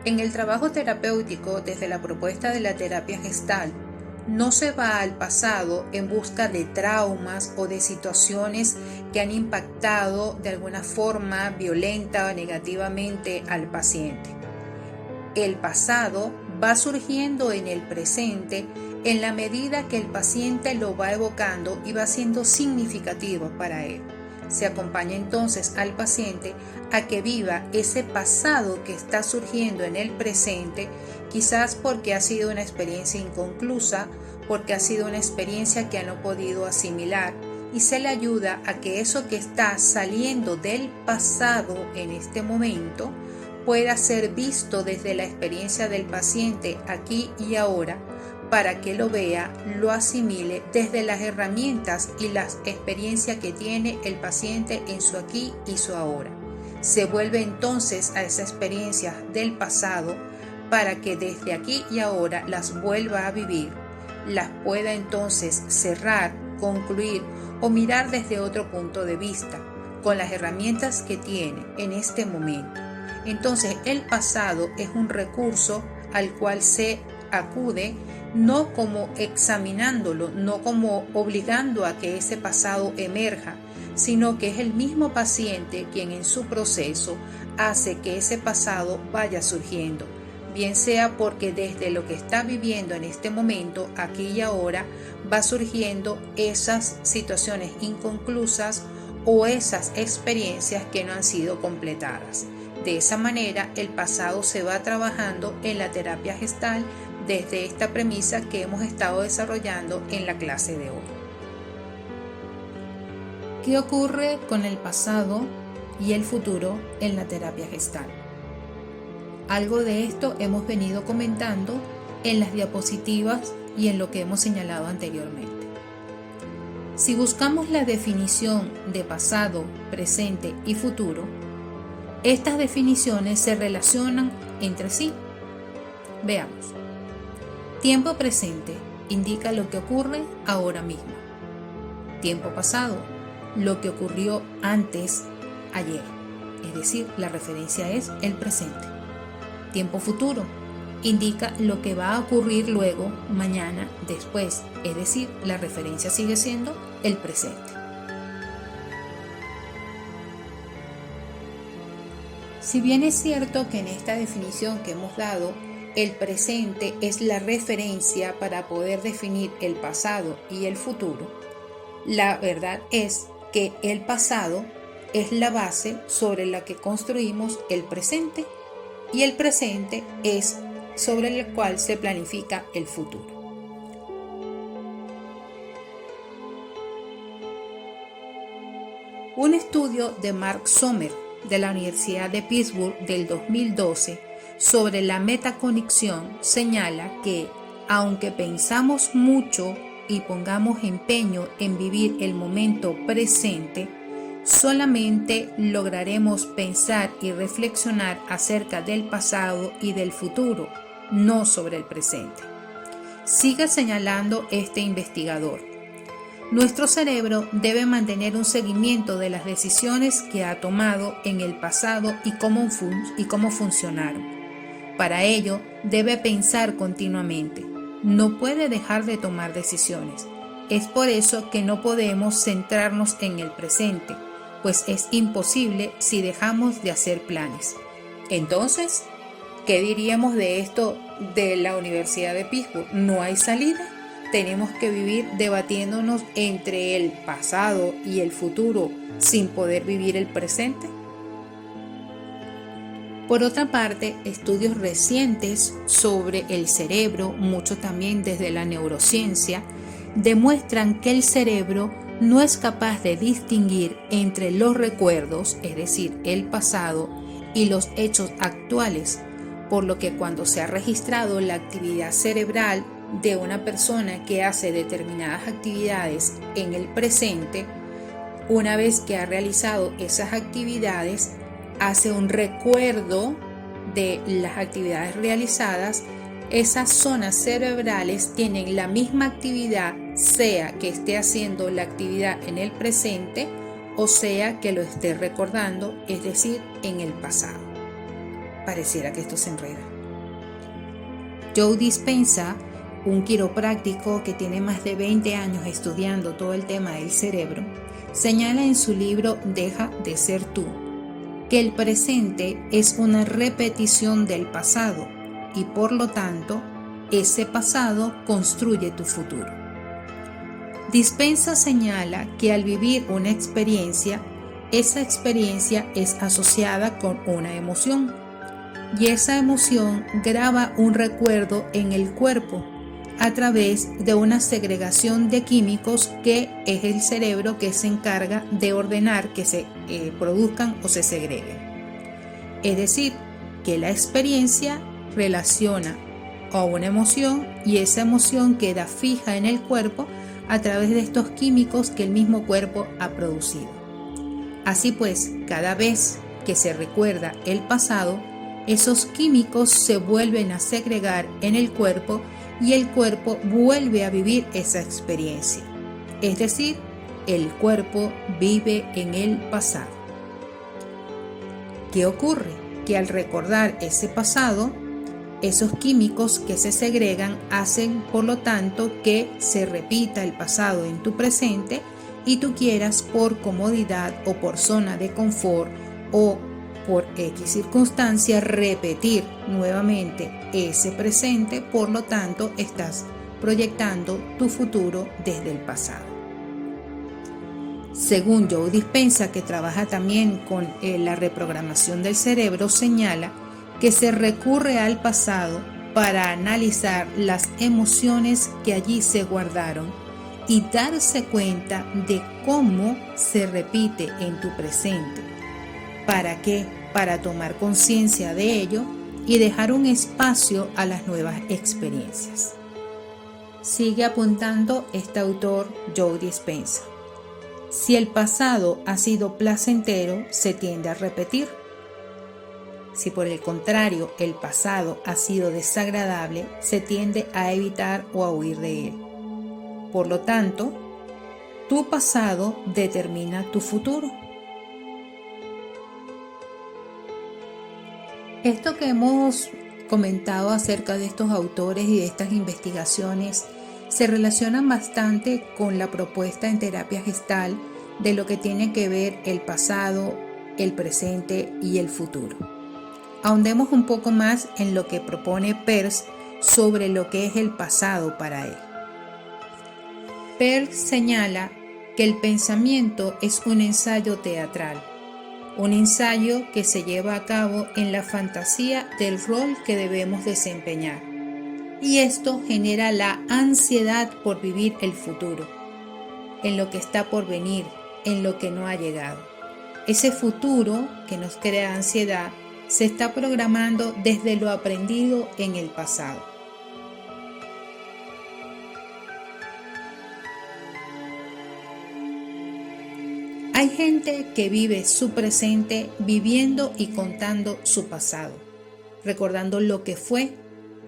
En el trabajo terapéutico, desde la propuesta de la terapia gestal, no se va al pasado en busca de traumas o de situaciones que han impactado de alguna forma violenta o negativamente al paciente. El pasado va surgiendo en el presente en la medida que el paciente lo va evocando y va siendo significativo para él. Se acompaña entonces al paciente a que viva ese pasado que está surgiendo en el presente, quizás porque ha sido una experiencia inconclusa, porque ha sido una experiencia que no ha podido asimilar, y se le ayuda a que eso que está saliendo del pasado en este momento pueda ser visto desde la experiencia del paciente aquí y ahora, para que lo vea, lo asimile desde las herramientas y las experiencias que tiene el paciente en su aquí y su ahora. Se vuelve entonces a esa experiencia del pasado para que desde aquí y ahora las vuelva a vivir, las pueda entonces cerrar, concluir o mirar desde otro punto de vista, con las herramientas que tiene en este momento. Entonces el pasado es un recurso al cual se acude no como examinándolo, no como obligando a que ese pasado emerja, sino que es el mismo paciente quien en su proceso hace que ese pasado vaya surgiendo, bien sea porque desde lo que está viviendo en este momento, aquí y ahora, va surgiendo esas situaciones inconclusas o esas experiencias que no han sido completadas. De esa manera, el pasado se va trabajando en la terapia gestal desde esta premisa que hemos estado desarrollando en la clase de hoy. ¿Qué ocurre con el pasado y el futuro en la terapia gestal? Algo de esto hemos venido comentando en las diapositivas y en lo que hemos señalado anteriormente. Si buscamos la definición de pasado, presente y futuro, estas definiciones se relacionan entre sí. Veamos. Tiempo presente indica lo que ocurre ahora mismo. Tiempo pasado, lo que ocurrió antes, ayer. Es decir, la referencia es el presente. Tiempo futuro indica lo que va a ocurrir luego, mañana, después. Es decir, la referencia sigue siendo el presente. Si bien es cierto que en esta definición que hemos dado, el presente es la referencia para poder definir el pasado y el futuro, la verdad es que el pasado es la base sobre la que construimos el presente y el presente es sobre el cual se planifica el futuro. Un estudio de Mark Sommer de la Universidad de Pittsburgh del 2012 sobre la metaconexión señala que, aunque pensamos mucho y pongamos empeño en vivir el momento presente, solamente lograremos pensar y reflexionar acerca del pasado y del futuro, no sobre el presente. Sigue señalando este investigador. Nuestro cerebro debe mantener un seguimiento de las decisiones que ha tomado en el pasado y cómo funcionaron. Para ello, debe pensar continuamente. No puede dejar de tomar decisiones. Es por eso que no podemos centrarnos en el presente, pues es imposible si dejamos de hacer planes. Entonces, ¿qué diríamos de esto de la Universidad de Pittsburgh? ¿No hay salida? ¿Tenemos que vivir debatiéndonos entre el pasado y el futuro sin poder vivir el presente? Por otra parte, estudios recientes sobre el cerebro, mucho también desde la neurociencia, demuestran que el cerebro no es capaz de distinguir entre los recuerdos, es decir, el pasado, y los hechos actuales, por lo que cuando se ha registrado la actividad cerebral de una persona que hace determinadas actividades en el presente, una vez que ha realizado esas actividades, hace un recuerdo de las actividades realizadas. Esas zonas cerebrales tienen la misma actividad, sea que esté haciendo la actividad en el presente o sea que lo esté recordando, es decir, en el pasado. Pareciera que esto se enreda. Joe Dispenza, un quiropráctico que tiene más de 20 años estudiando todo el tema del cerebro, señala en su libro Deja de ser tú, que el presente es una repetición del pasado y por lo tanto, ese pasado construye tu futuro. Dispenza señala que al vivir una experiencia, esa experiencia es asociada con una emoción y esa emoción graba un recuerdo en el cuerpo a través de una segregación de químicos que es el cerebro que se encarga de ordenar que se produzcan o se segreguen. Es decir, que la experiencia relaciona a una emoción y esa emoción queda fija en el cuerpo a través de estos químicos que el mismo cuerpo ha producido. Así pues, cada vez que se recuerda el pasado, esos químicos se vuelven a segregar en el cuerpo y el cuerpo vuelve a vivir esa experiencia. Es decir, el cuerpo vive en el pasado. ¿Qué ocurre? Que al recordar ese pasado, esos químicos que se segregan hacen, por lo tanto, que se repita el pasado en tu presente y tú quieras, por comodidad o por zona de confort o por X circunstancia, repetir nuevamente ese presente, por lo tanto estás proyectando tu futuro desde el pasado. Según Joe Dispenza, que trabaja también con la reprogramación del cerebro, señala que se recurre al pasado para analizar las emociones que allí se guardaron y darse cuenta de cómo se repite en tu presente. ¿Para qué? Para tomar conciencia de ello y dejar un espacio a las nuevas experiencias. Sigue apuntando este autor Joe Dispenza. Si el pasado ha sido placentero, se tiende a repetir. Si por el contrario el pasado ha sido desagradable, se tiende a evitar o a huir de él. Por lo tanto, tu pasado determina tu futuro. Esto que hemos comentado acerca de estos autores y de estas investigaciones se relacionan bastante con la propuesta en terapia gestal de lo que tiene que ver el pasado, el presente y el futuro. Ahondemos un poco más en lo que propone Peirce sobre lo que es el pasado para él. Peirce señala que el pensamiento es un ensayo teatral, un ensayo que se lleva a cabo en la fantasía del rol que debemos desempeñar. Y esto genera la ansiedad por vivir el futuro, en lo que está por venir, en lo que no ha llegado. Ese futuro que nos crea ansiedad se está programando desde lo aprendido en el pasado. Hay gente que vive su presente viviendo y contando su pasado, recordando lo que fue,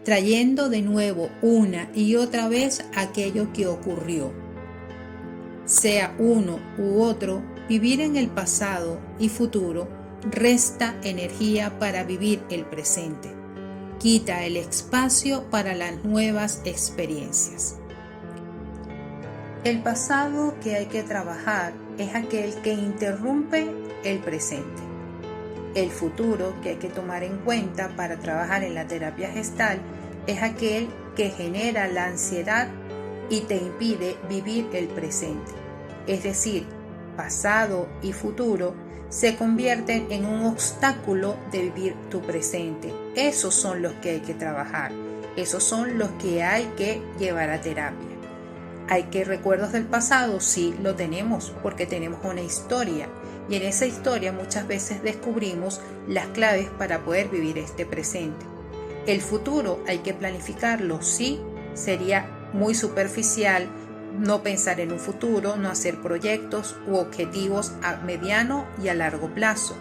trayendo de nuevo una y otra vez aquello que ocurrió. Sea uno u otro, vivir en el pasado y futuro resta energía para vivir el presente, quita el espacio para las nuevas experiencias. El pasado que hay que trabajar es aquel que interrumpe el presente. El futuro que hay que tomar en cuenta para trabajar en la terapia gestal es aquel que genera la ansiedad y te impide vivir el presente. Es decir, pasado y futuro se convierten en un obstáculo de vivir tu presente. Esos son los que hay que trabajar. Esos son los que hay que llevar a terapia. ¿Hay que recuerdos del pasado? Sí, lo tenemos porque tenemos una historia y en esa historia muchas veces descubrimos las claves para poder vivir este presente. El futuro hay que planificarlo, sí, sería muy superficial no pensar en un futuro, no hacer proyectos u objetivos a mediano y a largo plazo.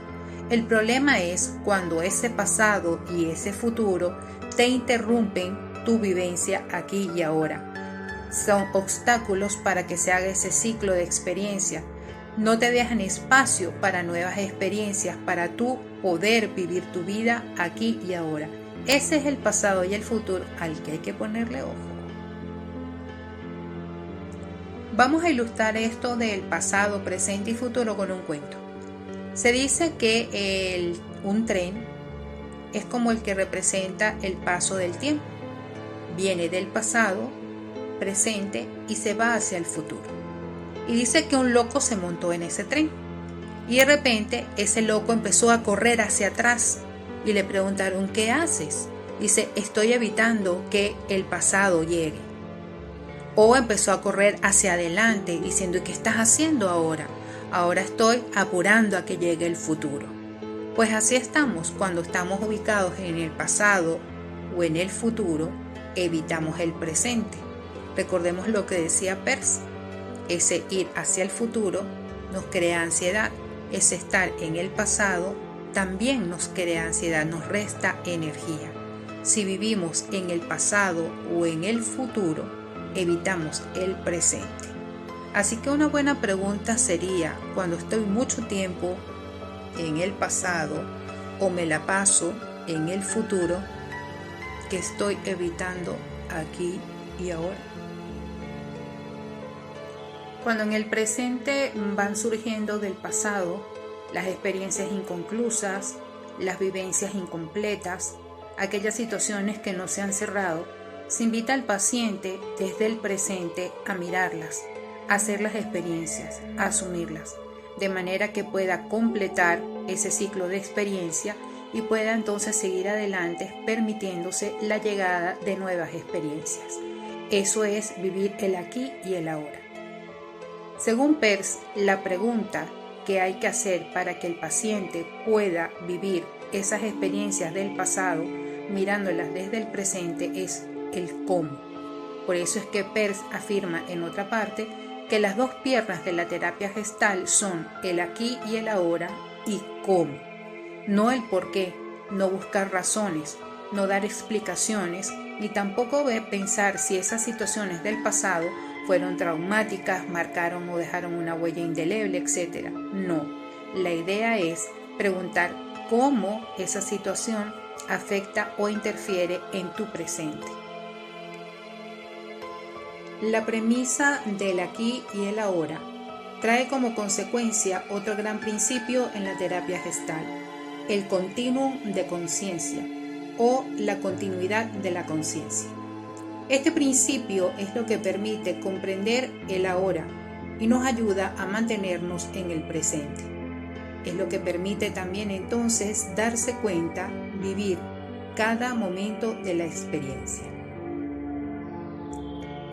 El problema es cuando ese pasado y ese futuro te interrumpen tu vivencia aquí y ahora. Son obstáculos para que se haga ese ciclo de experiencia. No te dejan espacio para nuevas experiencias, para tú poder vivir tu vida aquí y ahora. Ese es el pasado y el futuro al que hay que ponerle ojo. Vamos a ilustrar esto del pasado, presente y futuro con un cuento. Se dice que un tren es como el que representa el paso del tiempo. Viene del pasado, presente y se va hacia el futuro. Y dice que un loco se montó en ese tren. Y de repente ese loco empezó a correr hacia atrás y le preguntaron: ¿qué haces? Dice: estoy evitando que el pasado llegue. O empezó a correr hacia adelante diciendo: ¿y qué estás haciendo ahora? Ahora estoy apurando a que llegue el futuro. Pues así estamos cuando estamos ubicados en el pasado o en el futuro, evitamos el presente. Recordemos lo que decía Peirce: ese ir hacia el futuro nos crea ansiedad, ese estar en el pasado también nos crea ansiedad, nos resta energía. Si vivimos en el pasado o en el futuro, evitamos el presente. Así que una buena pregunta sería: cuando estoy mucho tiempo en el pasado o me la paso en el futuro, ¿qué estoy evitando aquí y ahora? Cuando en el presente van surgiendo del pasado las experiencias inconclusas, las vivencias incompletas, aquellas situaciones que no se han cerrado, se invita al paciente desde el presente a mirarlas, a hacer las experiencias, a asumirlas, de manera que pueda completar ese ciclo de experiencia y pueda entonces seguir adelante permitiéndose la llegada de nuevas experiencias. Eso es vivir el aquí y el ahora. Según Peirce, la pregunta que hay que hacer para que el paciente pueda vivir esas experiencias del pasado mirándolas desde el presente es el cómo. Por eso es que Peirce afirma en otra parte que las dos piernas de la terapia gestal son el aquí y el ahora y cómo. No el por qué, no buscar razones, no dar explicaciones, ni tampoco pensar si esas situaciones del pasado fueron traumáticas, marcaron o dejaron una huella indeleble, etc. No, la idea es preguntar cómo esa situación afecta o interfiere en tu presente. La premisa del aquí y el ahora trae como consecuencia otro gran principio en la terapia gestal: el continuum de conciencia o la continuidad de la conciencia. Este principio es lo que permite comprender el ahora y nos ayuda a mantenernos en el presente. Es lo que permite también entonces darse cuenta, vivir cada momento de la experiencia.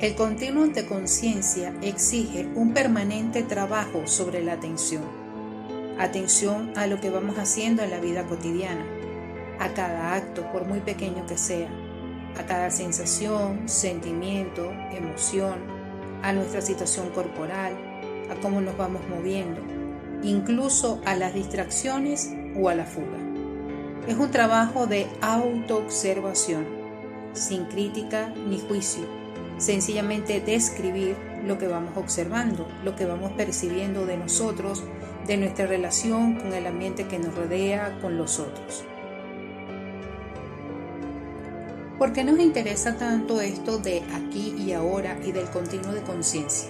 El continuum de conciencia exige un permanente trabajo sobre la atención a lo que vamos haciendo en la vida cotidiana, a cada acto, por muy pequeño que sea, a cada sensación, sentimiento, emoción, a nuestra situación corporal, a cómo nos vamos moviendo, incluso a las distracciones o a la fuga. Es un trabajo de autoobservación, sin crítica ni juicio, sencillamente describir lo que vamos observando, lo que vamos percibiendo de nosotros, de nuestra relación con el ambiente que nos rodea, con los otros. ¿Por qué nos interesa tanto esto de aquí y ahora y del continuo de conciencia?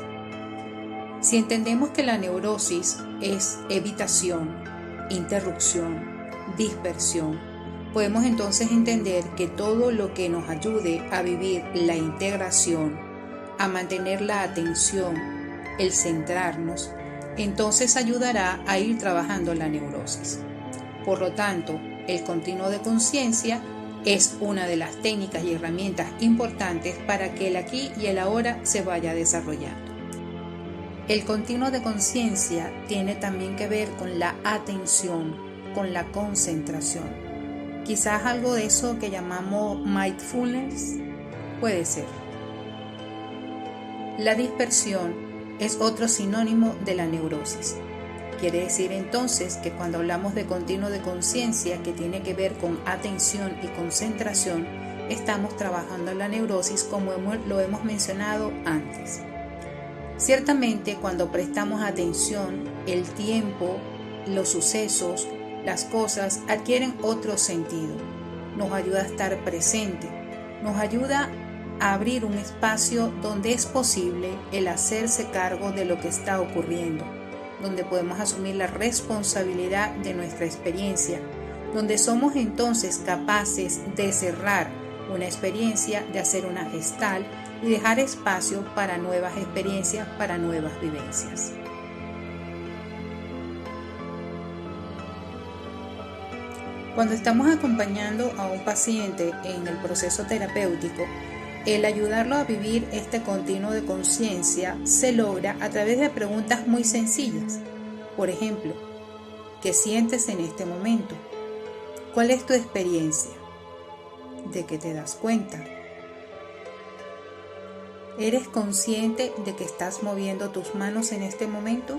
Si entendemos que la neurosis es evitación, interrupción, dispersión, podemos entonces entender que todo lo que nos ayude a vivir la integración, a mantener la atención, el centrarnos, entonces ayudará a ir trabajando la neurosis. Por lo tanto, el continuo de conciencia es una de las técnicas y herramientas importantes para que el aquí y el ahora se vaya desarrollando. El continuo de conciencia tiene también que ver con la atención, con la concentración. Quizás algo de eso que llamamos mindfulness puede ser. La dispersión es otro sinónimo de la neurosis. Quiere decir entonces que cuando hablamos de continuo de conciencia que tiene que ver con atención y concentración, estamos trabajando la neurosis como lo hemos mencionado antes. Ciertamente cuando prestamos atención, el tiempo, los sucesos, las cosas adquieren otro sentido. nos ayuda a estar presente, nos ayuda a abrir un espacio donde es posible el hacerse cargo de lo que está ocurriendo, donde podemos asumir la responsabilidad de nuestra experiencia, donde somos entonces capaces de cerrar una experiencia, de hacer una gestal y dejar espacio para nuevas experiencias, para nuevas vivencias. Cuando estamos acompañando a un paciente en el proceso terapéutico, el ayudarlo a vivir este continuo de conciencia se logra a través de preguntas muy sencillas. Por ejemplo, ¿qué sientes en este momento? ¿Cuál es tu experiencia? ¿De qué te das cuenta? ¿Eres consciente de que estás moviendo tus manos en este momento?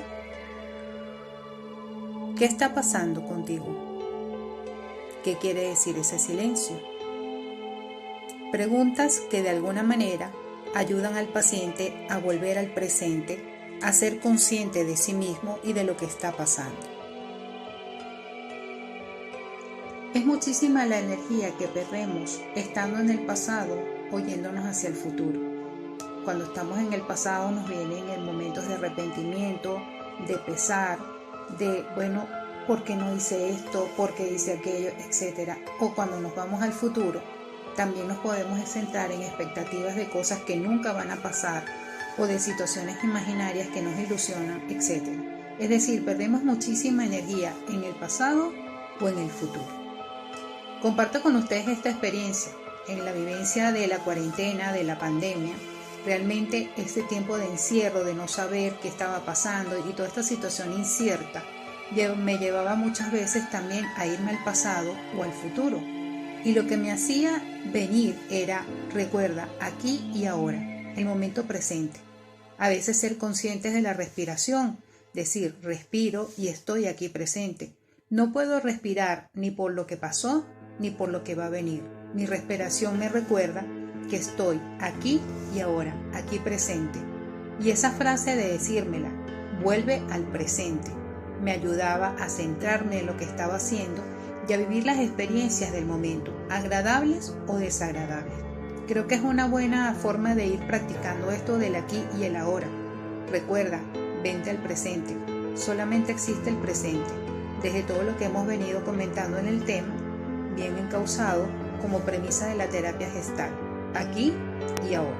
¿Qué está pasando contigo? ¿Qué quiere decir ese silencio? Preguntas que de alguna manera ayudan al paciente a volver al presente, a ser consciente de sí mismo y de lo que está pasando. Es muchísima la energía que perdemos estando en el pasado o yéndonos hacia el futuro. Cuando estamos en el pasado nos vienen momentos de arrepentimiento, de pesar, de ¿por qué no hice esto? ¿Por qué hice aquello? Etcétera. O cuando nos vamos al futuro, también nos podemos centrar en expectativas de cosas que nunca van a pasar o de situaciones imaginarias que nos ilusionan, etcétera. Es decir, perdemos muchísima energía en el pasado o en el futuro. Comparto con ustedes esta experiencia en la vivencia de la cuarentena, de la pandemia. Realmente este tiempo de encierro, de no saber qué estaba pasando y toda esta situación incierta, me llevaba muchas veces también a irme al pasado o al futuro. Y lo que me hacía venir era, recuerda, aquí y ahora, el momento presente. A veces ser conscientes de la respiración, decir, respiro y estoy aquí presente. No puedo respirar ni por lo que pasó ni por lo que va a venir. Mi respiración me recuerda que estoy aquí y ahora, aquí presente. Y esa frase de decírmela, vuelve al presente, me ayudaba a centrarme en lo que estaba haciendo y a vivir las experiencias del momento, agradables o desagradables. Creo que es una buena forma de ir practicando esto del aquí y el ahora. Recuerda, vente al presente. Solamente existe el presente. Desde todo lo que hemos venido comentando en el tema, bien encauzado como premisa de la terapia gestal, aquí y ahora.